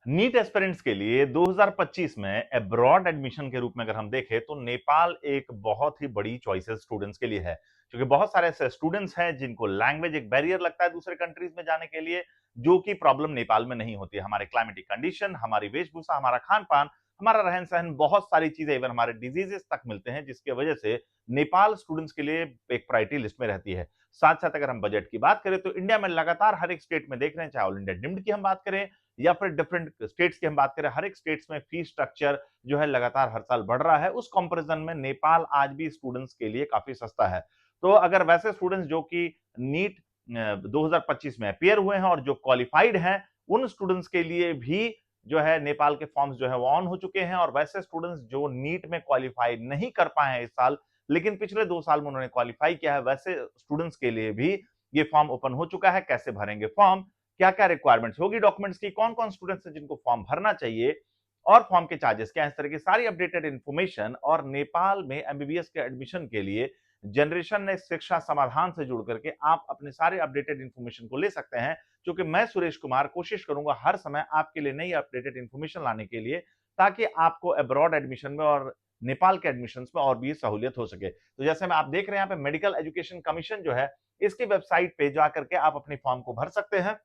NEET aspirants के लिए 2025 में अब्रॉड एडमिशन के रूप में अगर हम देखें तो नेपाल एक बहुत ही बड़ी चॉइसेस स्टूडेंट्स के लिए है, क्योंकि बहुत सारे ऐसे स्टूडेंट्स हैं जिनको लैंग्वेज एक बैरियर लगता है दूसरे कंट्रीज में जाने के लिए, जो कि प्रॉब्लम नेपाल में नहीं होती है। हमारे क्लाइमेटिक कंडीशन, हमारी वेशभूषा, हमारा खान पान, हमारा रहन सहन, बहुत सारी चीजें, इवन हमारे डिजीजेस तक मिलते हैं, जिसकी वजह से नेपाल स्टूडेंट्स के लिए एक प्रायोरिटी लिस्ट में रहती है। साथ साथ अगर हम बजट की बात करें तो इंडिया में लगातार हर एक स्टेट में देख रहे हैं, चाहे ऑल इंडिया डिम्ड की हम बात करें या फिर डिफरेंट स्टेट्स की हम बात करें, हर एक स्टेट्स में फीस स्ट्रक्चर जो है लगातार हर साल बढ़ रहा है। उस कंपैरिजन में नेपाल आज भी स्टूडेंट्स के लिए काफी सस्ता है। तो अगर वैसे स्टूडेंट्स जो कि नीट 2025 में अपियर हुए हैं और जो क्वालिफाइड हैं, उन स्टूडेंट्स के लिए भी जो है नेपाल के फॉर्म्स जो है वो ऑन हो चुके हैं। और वैसे स्टूडेंट्स जो नीट में क्वालिफाई नहीं कर पाए हैं इस साल, लेकिन पिछले 2 साल में उन्होंने क्वालिफाई किया है, वैसे स्टूडेंट्स के लिए भी ये फॉर्म ओपन हो चुका है। कैसे भरेंगे फॉर्म, क्या क्या रिक्वायरमेंट्स होगी डॉक्यूमेंट्स की, कौन कौन स्टूडेंट्स हैं जिनको फॉर्म भरना चाहिए, और फॉर्म के चार्जेस क्या है, इस तरह की सारी अपडेटेड इन्फॉर्मेशन। और नेपाल में एमबीबीएस के एडमिशन के लिए जनरेशन ने शिक्षा समाधान से जुड़ करके आप अपने सारे अपडेटेड इन्फॉर्मेशन को ले सकते हैं, क्योंकि मैं सुरेश कुमार कोशिश करूंगा हर समय आपके लिए नई अपडेटेड इन्फॉर्मेशन लाने के लिए, ताकि आपको अब्रॉड एडमिशन में और नेपाल के एडमिशन में और भी सहूलियत हो सके। तो जैसे मैं आप देख रहे हैं यहाँ पे मेडिकल एजुकेशन कमीशन जो है, इसकी वेबसाइट पे जाकर के आप अपनी फॉर्म को भर सकते हैं।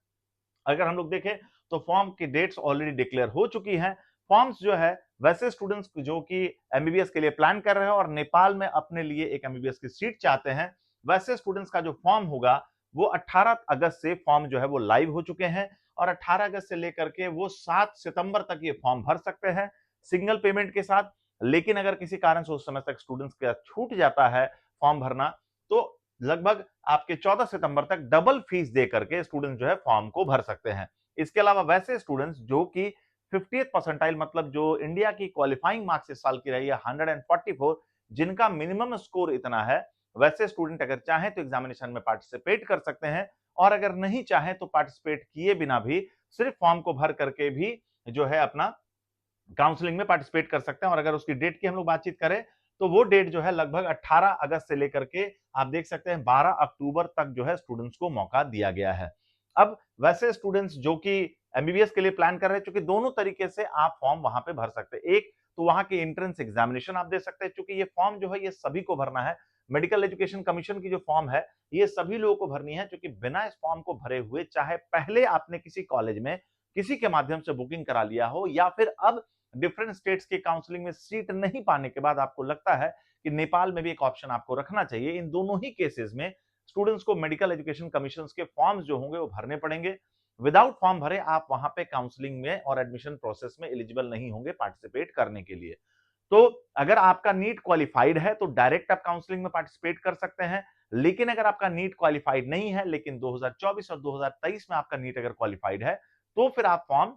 अगर हम लोग देखें तो फॉर्म की डेट्स ऑलरेडी डिक्लेयर हो चुकी हैं। फॉर्म्स जो है वैसे स्टूडेंट्स जो कि एमबीबीएस के लिए प्लान कर रहे हैं और नेपाल में अपने लिए एक एमबीबीएस की सीट चाहते हैं, वैसे स्टूडेंट्स का जो फॉर्म होगा वो 18 अगस्त से फॉर्म जो है वो लाइव हो चुके हैं। और 18 अगस्त से लेकर के वो 7 सितंबर तक ये फॉर्म भर सकते हैं सिंगल पेमेंट के साथ। लेकिन अगर किसी कारण से उस समय तक स्टूडेंट्स का छूट जाता है फॉर्म भरना, तो लगभग आपके 14 सितंबर तक डबल फीस दे करके स्टूडेंट जो है फॉर्म को भर सकते हैं। इसके अलावा वैसे स्टूडेंट्स जो कि 50th परसेंटाइल, मतलब जो इंडिया की क्वालिफाइंग मार्क्स इस साल की रही है 144, जिनका मिनिमम स्कोर इतना है, वैसे स्टूडेंट अगर चाहें तो एग्जामिनेशन में पार्टिसिपेट कर सकते हैं। और अगर नहीं चाहें तो पार्टिसिपेट किए बिना भी सिर्फ फॉर्म को भर करके भी जो है अपना काउंसलिंग में पार्टिसिपेट कर सकते हैं। और अगर उसकी डेट की हम लोग बातचीत करें तो वो डेट जो है लगभग 18 अगस्त से लेकर के आप देख सकते हैं 12 अक्टूबर तक जो है स्टूडेंट्स को मौका दिया गया है। अब वैसे स्टूडेंट्स जो कि एमबीबीएस के लिए प्लान कर रहे हैं, क्योंकि दोनों तरीके से आप फॉर्म वहां पे भर सकते हैं। एक तो वहां की एंट्रेंस एग्जामिनेशन आप दे सकते हैं, क्योंकि ये फॉर्म जो है ये सभी को भरना है। मेडिकल एजुकेशन कमीशन की जो फॉर्म है ये सभी लोगों को भरनी है, क्योंकि बिना इस फॉर्म को भरे हुए, चाहे पहले आपने किसी कॉलेज में किसी के माध्यम से बुकिंग करा लिया हो, या फिर अब डिफरेंट स्टेट्स के काउंसलिंग में सीट नहीं पाने के बाद आपको लगता है कि नेपाल में भी एक ऑप्शन आपको रखना चाहिए, इन दोनों ही केसेस में स्टूडेंट्स को मेडिकल एजुकेशन कमीशन के फॉर्म्स जो होंगे वो भरने पड़ेंगे। विदाउट फॉर्म भरे आप वहां पे काउंसलिंग में और एडमिशन प्रोसेस में एलिजिबल नहीं होंगे पार्टिसिपेट करने के लिए। तो अगर आपका नीट क्वालिफाइड है तो डायरेक्ट आप काउंसलिंग में पार्टिसिपेट कर सकते हैं। लेकिन अगर आपका नीट क्वालिफाइड नहीं है, लेकिन 2024 और 2023 में आपका नीट अगर क्वालिफाइड है, तो फिर आप फॉर्म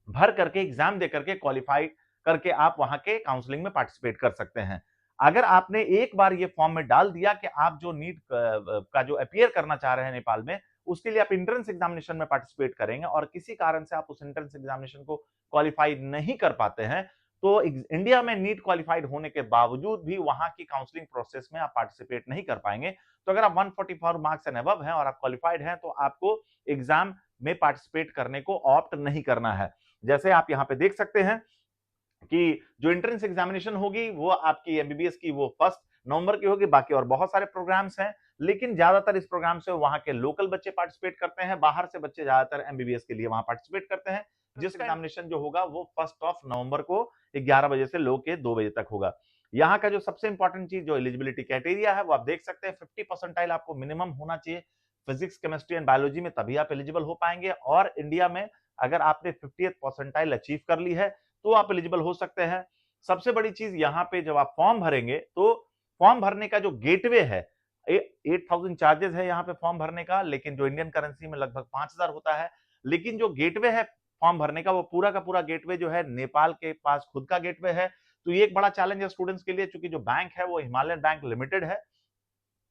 भर करके एग्जाम दे करके क्वालिफाई करके आप वहां के काउंसलिंग में पार्टिसिपेट कर सकते हैं। अगर आपने एक बार ये फॉर्म में डाल दिया कि आप जो नीट का जो अपियर करना चाह रहे हैं नेपाल में, उसके लिए आप एंट्रेंस एग्जामिनेशन में पार्टिसिपेट करेंगे और किसी कारण से आप उस एंट्रेंस एग्जामिनेशन को क्वालिफाई नहीं कर पाते हैं, तो इंडिया में नीट क्वालिफाइड होने के बावजूद भी वहां की काउंसलिंग प्रोसेस में आप पार्टिसिपेट नहीं कर पाएंगे। तो अगर आप 144 मार्क्स एंड अबव हैं और आप क्वालिफाइड हैं, तो आपको एग्जाम में पार्टिसिपेट करने को ऑप्ट नहीं करना है। जैसे आप यहां पे देख सकते हैं कि जो एंट्रेंस एग्जामिनेशन होगी वो आपकी एमबीबीएस की वो 1 नवंबर की होगी। बाकी और बहुत सारे प्रोग्राम्स हैं, लेकिन ज्यादातर इस प्रोग्राम से वहां के लोकल बच्चे पार्टिसिपेट करते हैं, बाहर से बच्चे ज्यादातर एमबीबीएस के लिए वहां पार्टिसिपेट करते हैं। जिसका एग्जामिनेशन जो होगा वो 1 नवंबर को 11 बजे से लो के 2 बजे तक होगा। यहाँ का जो सबसे इंपॉर्टेंट चीज जो एलिजिबिलिटी क्राइटेरिया है वो आप देख सकते हैं, 50 परसेंटाइल आपको मिनिमम होना चाहिए फिजिक्स, केमिस्ट्री एंड बायोलॉजी में, तभी आप एलिजिबल हो पाएंगे। और इंडिया में अगर आपने 50th परसेंटाइल अचीव कर ली है तो आप एलिजिबल हो सकते हैं। सबसे बड़ी चीज यहाँ पे जब आप फॉर्म भरेंगे तो फॉर्म भरने का जो गेटवे है, 8,000 चार्जेस है यहाँ पे फॉर्म भरने का, लेकिन जो इंडियन करेंसी में लगभग 5,000 होता है। लेकिन जो गेटवे है फॉर्म भरने का, वो पूरा का पूरा गेटवे जो है नेपाल के पास खुद का गेटवे है। तो ये एक बड़ा चैलेंज है स्टूडेंट्स के लिए, क्योंकि जो बैंक है वो हिमालयन बैंक लिमिटेड है,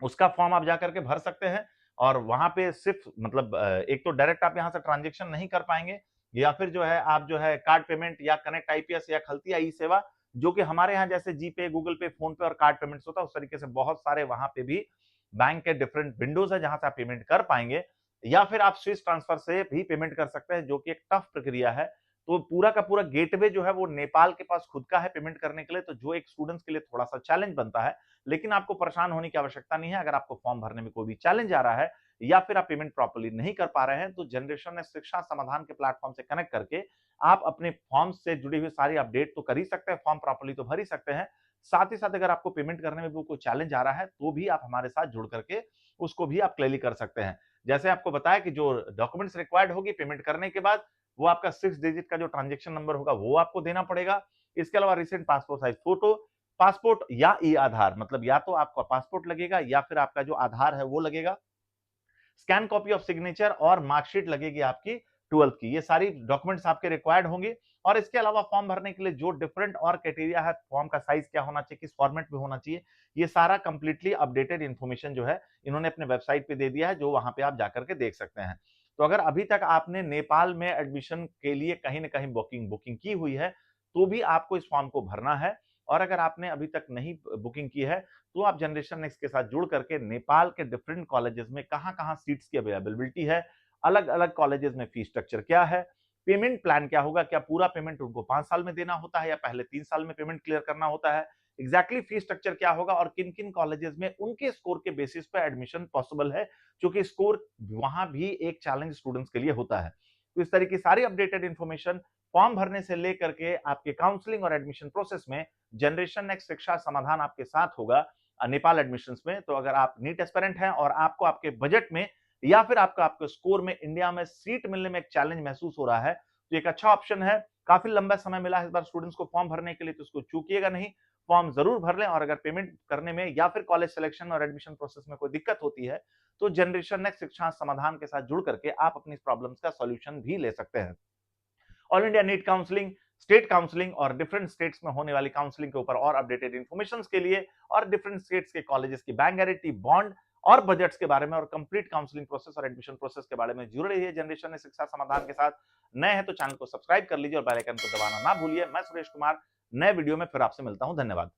उसका फॉर्म आप जाकर के भर सकते हैं। और वहां पे सिर्फ मतलब एक तो डायरेक्ट आप यहां से ट्रांजेक्शन नहीं कर पाएंगे, या फिर जो है आप जो है कार्ड पेमेंट या कनेक्ट आईपीएस या खलतिया ई सेवा, जो कि हमारे यहाँ जैसे जीपे, गूगल पे, फोन पे और कार्ड पेमेंट्स होता है, उस तरीके से बहुत सारे वहां पे भी बैंक के डिफरेंट विंडोज है जहां से आप पेमेंट कर पाएंगे। या फिर आप स्विस ट्रांसफर से भी पेमेंट कर सकते हैं, जो कि एक टफ प्रक्रिया है। तो पूरा का पूरा गेटवे जो है वो नेपाल के पास खुद का है पेमेंट करने के लिए, तो जो एक स्टूडेंट्स के लिए थोड़ा-सा चैलेंज बनता है। लेकिन आपको परेशान होने की आवश्यकता नहीं है। अगर आपको फॉर्म भरने में कोई भी चैलेंज आ रहा है या फिर आप पेमेंट प्रॉपर्ली नहीं कर पा रहे हैं, तो जनरेशन नेक्स्ट शिक्षा समाधान के प्लेटफॉर्म से कनेक्ट करके आप अपने फॉर्म से जुड़ी हुई सारी अपडेट तो कर ही सकते हैं, फॉर्म प्रॉपर्ली तो भर ही सकते हैं। साथ ही साथ अगर आपको पेमेंट करने में भी कोई चैलेंज आ रहा है, तो भी आप हमारे साथ जुड़ करके उसको भी आप क्लियरली कर सकते हैं। जैसे आपको बताया कि जो डॉक्यूमेंट्स रिक्वायर्ड होगी पेमेंट करने के बाद, वो आपका 6 डिजिट का जो ट्रांजैक्शन नंबर होगा वो आपको देना पड़ेगा। इसके अलावा recent passport size photo, passport या ई-आधार, मतलब या तो आपका पासपोर्ट लगेगा या फिर आपका जो आधार है वो लगेगा। स्कैन कॉपी ऑफ सिग्नेचर और मार्कशीट लगेगी आपकी 12th की। ये सारी डॉक्यूमेंट्स आपके रिक्वायर्ड होंगे। और इसके अलावा फॉर्म भरने के लिए जो डिफरेंट और क्राइटेरिया है, फॉर्म का साइज क्या होना चाहिए, किस फॉर्मेट में होना चाहिए, ये सारा कंप्लीटली अपडेटेड इंफॉर्मेशन जो है इन्होंने अपने वेबसाइट पे दे दिया है, जो वहां पे आप जाकर के देख सकते हैं। तो अगर अभी तक आपने नेपाल में एडमिशन के लिए कहीं ना कहीं बुकिंग बुकिंग की हुई है, तो भी आपको इस फॉर्म को भरना है। और अगर आपने अभी तक नहीं बुकिंग की है, तो आप जनरेशन नेक्स्ट के साथ जुड़ करके नेपाल के डिफरेंट कॉलेजेस में कहाँ-कहाँ सीट्स की अवेलेबिलिटी है, अलग-अलग कॉलेजेस में फीस स्ट्रक्चर क्या है, पेमेंट प्लान क्या होगा, क्या पूरा पेमेंट उनको 5 साल में देना होता है या पहले 3 साल में पेमेंट क्लियर करना होता है, एग्जैक्टली फीस स्ट्रक्चर क्या होगा और किन-किन कॉलेजेस में उनके स्कोर के बेसिस पे एडमिशन पॉसिबल है, क्योंकि स्कोर वहां भी एक चैलेंज स्टूडेंट्स के लिए होता है। तो इस तरह की सारी अपडेटेड इन्फॉर्मेशन फॉर्म भरने से लेकर के आपके काउंसलिंग और एडमिशन प्रोसेस में जनरेशन नेक्स्ट शिक्षा समाधान आपके साथ होगा नेपाल एडमिशंस में। तो अगर आप नीट एस्पिरेंट हैं और आपको आपके बजट में या फिर आपके स्कोर में इंडिया में सीट मिलने में एक चैलेंज महसूस हो रहा है, तो एक अच्छा ऑप्शन है। काफी लंबा समय मिला है इस बार स्टूडेंट्स को फॉर्म भरने के लिए, तो इसको चूकिएगा नहीं, फॉर्म जरूर भर लें। और अगर पेमेंट करने में या फिर कॉलेज सिलेक्शन और एडमिशन प्रोसेस में कोई दिक्कत होती है, तो जनरेशन नेक्स्ट शिक्षा समाधान के साथ जुड़ करके आप अपनी प्रॉब्लम्स का सॉल्यूशन भी ले सकते हैं। All India NEET counselling, state counselling और डिफरेंट स्टेट्स में होने वाली काउंसलिंग के ऊपर और अपडेटेड इन्फॉर्मेशन के लिए और डिफरेंट स्टेट्स के कॉलेजेस की बैंक गारंटी, बॉन्ड और बजट्स के बारे में और कंप्लीट काउंसलिंग प्रोसेस और एडमिशन प्रोसेस के बारे में जुड़े रहिए जनरेशन ने शिक्षा समाधान के साथ। नए हैं तो चैनल को सब्सक्राइब कर लीजिए और बेल आइकन को दबाना ना भूलिए। मैं सुरेश कुमार नए वीडियो में फिर आपसे मिलता हूं। धन्यवाद।